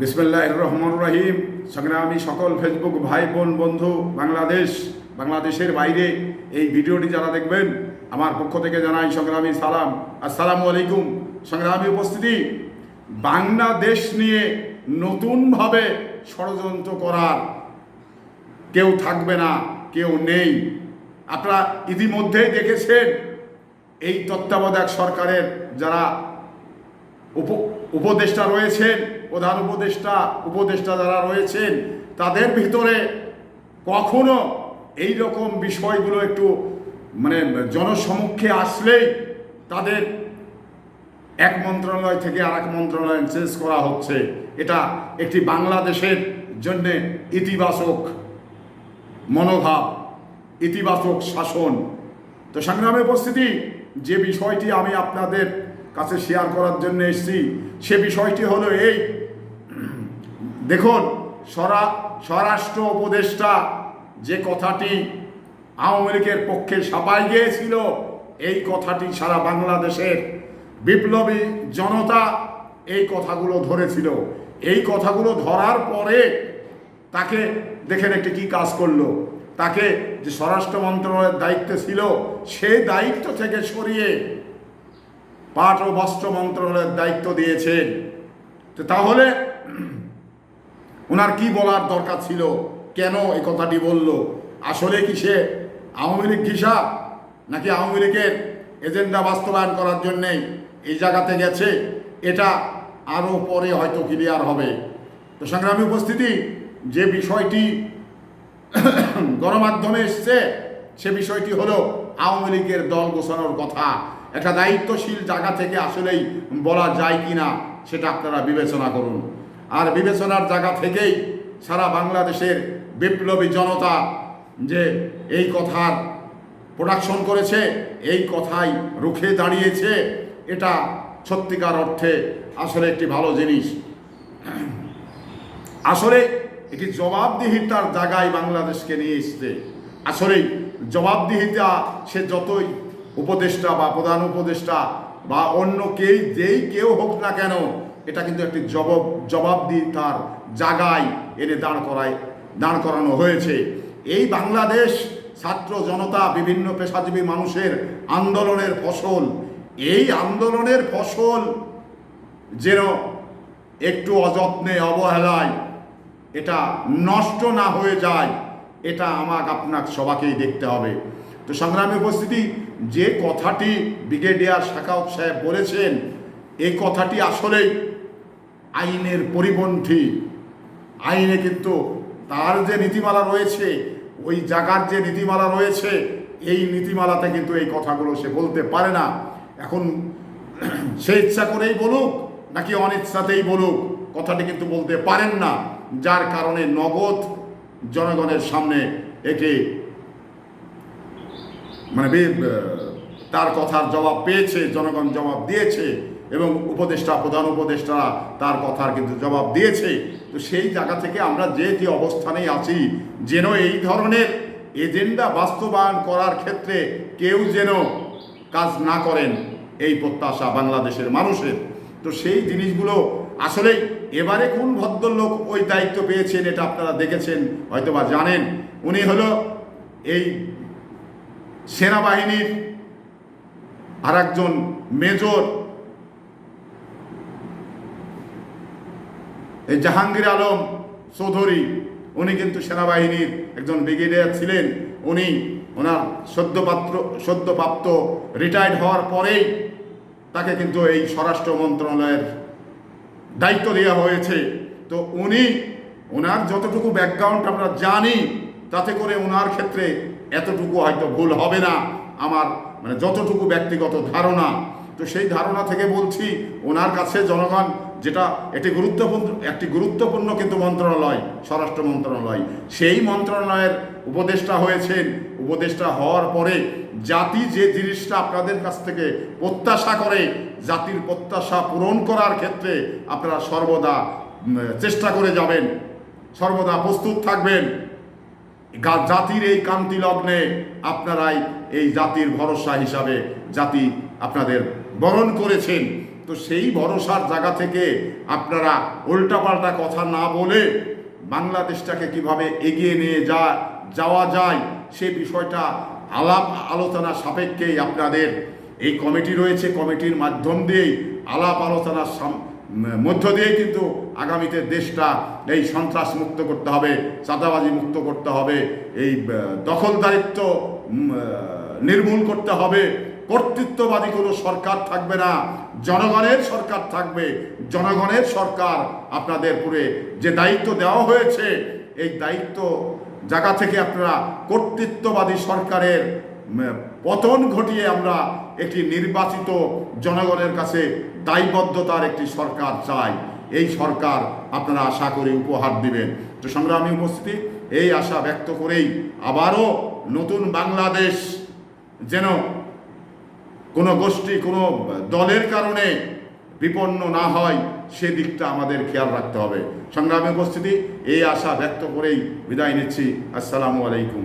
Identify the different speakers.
Speaker 1: বিসমিল্লাহির রহমানির রহিম। সংগ্রামী সকল ফেসবুক ভাই বোন বন্ধু, বাংলাদেশের বাইরে এই ভিডিওটি যারা দেখবেন, আমার পক্ষ থেকে জানাই সংগ্রামী সালাম। আসসালামু আলাইকুম। সংগ্রামী উপস্থিতি, বাংলাদেশ নিয়ে নতুনভাবে ষড়যন্ত্র করার কেউ থাকবে না, কেউ নেই। আপনারা ইতিমধ্যেই দেখেছেন এই তত্ত্বাবধায়ক সরকারের যারা উপদেষ্টা রয়েছেন, প্রধান উপদেষ্টা যারা রয়েছেন, তাদের ভিতরে কখনো এই রকম বিষয়গুলো একটু জনসমক্ষে আসলেই তাদের এক মন্ত্রণালয় থেকে আর এক মন্ত্রণালয় চেঞ্জ করা হচ্ছে। এটা একটি বাংলাদেশের জন্য ইতিবাচক মনোভাব, ইতিবাচক শাসন। তো সংগ্রামী উপস্থিতি, যে বিষয়টি আমি আপনাদের কাছে শেয়ার করার জন্য এসেছি, সে বিষয়টি হলো এই। দেখুন, স্বরাষ্ট্র উপদেষ্টা যে কথাটি আওয়ামী লীগের পক্ষে ছাপাই গিয়েছিল, এই কথাটি সারা বাংলাদেশের বিপ্লবী জনতা এই কথাগুলো ধরেছিল। এই কথাগুলো ধরার পরে তাকে দেখেন একটি কি কাজ করলো, তাকে যে স্বরাষ্ট্র মন্ত্রণালয়ের দায়িত্ব ছিল সেই দায়িত্ব থেকে সরিয়ে পাট ও বস্ত্র মন্ত্রণালয়ের দায়িত্ব দিয়েছেন। তো তাহলে ওনার কি বলার দরকার ছিল? কেন এই কথাটি বলল? আসলে কি সে আওয়ামী লীগ ঘিসা, নাকি আওয়ামী লীগের এজেন্ডা বাস্তবায়ন করার জন্যেই এই জায়গাতে গেছে? এটা আরও পরে হয়তো ক্লিয়ার হবে। তো সংগ্রামী উপস্থিতি, যে বিষয়টি গণমাধ্যমে এসছে সে বিষয়টি হলো আওয়ামী লীগের দল গোছানোর কথা। একটা দায়িত্বশীল জায়গা থেকে আসলেই বলা যায় কি না সেটা আপনারা বিবেচনা করুন। আর বিবেচনার জায়গা থেকেই সারা বাংলাদেশের বিপ্লবী জনতা যে এই কথার প্রোডাকশন করেছে, এই কথাই রুখে দাঁড়িয়েছে, এটা সত্যিকার অর্থে আসলে একটি ভালো জিনিস। আসলে একটি জবাবদিহিতার জায়গায় বাংলাদেশকে নিয়ে এসছে। আসলে জবাবদিহিতা সে যতই উপদেষ্টা বা প্রধান উপদেষ্টা বা অন্য যেই কেউ হোক না কেন, এটা কিন্তু একটি জবাবদিহিতার জায়গায় এনে দাঁড় করানো হয়েছে। এই বাংলাদেশ ছাত্র জনতা, বিভিন্ন পেশাজীবী মানুষের আন্দোলনের ফসল। এই আন্দোলনের ফসল যেন একটু অযত্নে, অবহেলায় এটা নষ্ট না হয়ে যায়, এটা আপনাকে সবাইকেই দেখতে হবে। তো সংগ্রামী উপস্থিতি, যে কথাটি ব্রিগেডিয়ার শাখাউত সাহেব বলেছেন, এই কথাটি আসলেই আইনের পরিপন্থী। আইনে কিন্তু তার যে নীতিমালা রয়েছে, ওই জায়গার যে নীতিমালা রয়েছে, এই নীতিমালাতে কিন্তু এই কথাগুলো সে বলতে পারে না। এখন সে ইচ্ছা করেই বলুক নাকি অনিচ্ছাতেই বলুক, কথাটি কিন্তু বলতে পারেন না। যার কারণে নগদ জনগণের সামনে একে তার কথার জবাব পেয়েছে, জনগণ জবাব দিয়েছে, এবং প্রধান উপদেষ্টারা তার কথার কিন্তু জবাব দিয়েছে। তো সেই জায়গা থেকে আমরা যে অবস্থানেই আছি, যেন এই ধরনের এজেন্ডা বাস্তবায়ন করার ক্ষেত্রে কেউ যেন কাজ না করেন, এই প্রত্যাশা বাংলাদেশের মানুষের। তো সেই জিনিসগুলো আসলে এবারে কোন ভদ্রলোক ওই দায়িত্ব পেয়েছেন এটা আপনারা দেখেছেন, হয়তো বা জানেন। উনি হলো এই সেনাবাহিনীর আর একজন মেজর, এই জাহাঙ্গীর আলম চৌধুরী। উনি কিন্তু সেনাবাহিনীর একজন ব্রিগেডিয়ার ছিলেন। ওনার সদ্যপ্রাপ্ত রিটায়ার্ড হওয়ার পরেই তাকে কিন্তু এই স্বরাষ্ট্র মন্ত্রণালয়ের দায়িত্ব দেওয়া হয়েছে। তো ওনার যতটুকু ব্যাকগ্রাউন্ড আমরা জানি, তাতে করে ওনার ক্ষেত্রে এতটুকু হয়তো ভুল হবে না, আমার যতটুকু ব্যক্তিগত ধারণা। তো সেই ধারণা থেকে বলছি, ওনার কাছে জনগণ যেটা একটি গুরুত্বপূর্ণ কিন্তু মন্ত্রণালয়, স্বরাষ্ট্র মন্ত্রণালয়, সেই মন্ত্রণালয়ের উপদেষ্টা হয়েছেন। উপদেষ্টা হওয়ার পরে জাতি যে জিনিসটা আপনাদের কাছ থেকে প্রত্যাশা করে, জাতির প্রত্যাশা পূরণ করার ক্ষেত্রে আপনারা সর্বদা চেষ্টা করে যাবেন, সর্বদা প্রস্তুত থাকবেন। জাতির এই কান্তি লগ্নে আপনারাই এই জাতির ভরসা হিসাবে জাতি আপনাদের বরণ করেছেন। তো সেই ভরসার জায়গা থেকে আপনারা উল্টাপাল্টা কথা না বলে বাংলাদেশটাকে কিভাবে এগিয়ে নিয়ে যাওয়া যায় সে বিষয়টা আলাপ আলোচনা সাপেক্ষেই আপনাদের এই কমিটি রয়েছে, কমিটির মাধ্যম দিয়েই আলাপ আলোচনার মধ্য দিয়ে কিন্তু আগামীতে দেশটা এই সন্ত্রাস মুক্ত করতে হবে, চাঁদাবাজি মুক্ত করতে হবে, এই দখলদারিত্ব নির্মূল করতে হবে। কর্তৃত্ববাদী কোনো সরকার থাকবে না, জনগণের সরকার থাকবে। জনগণের সরকার আপনাদের পুরে যে দায়িত্ব দেওয়া হয়েছে এই দায়িত্ব জায়গা থেকে আপনারা কর্তৃত্ববাদী সরকারের পতন ঘটিয়ে আমরা একটি নির্বাচিত জনগণের কাছে দায়বদ্ধতার একটি সরকার চাই। এই সরকার আপনারা আশা করি উপহার দিবেন। তো সংগ্রামী উপস্থিতি, এই আশা ব্যক্ত করেই আবারও নতুন বাংলাদেশ যেন কোনো গোষ্ঠী কোনো দলের কারণে বিপন্ন না হয় সেদিকটা আমাদের খেয়াল রাখতে হবে। সংগ্রামী উপস্থিতি, এই আশা ব্যক্ত করেই বিদায় নিচ্ছি। আসসালামু আলাইকুম।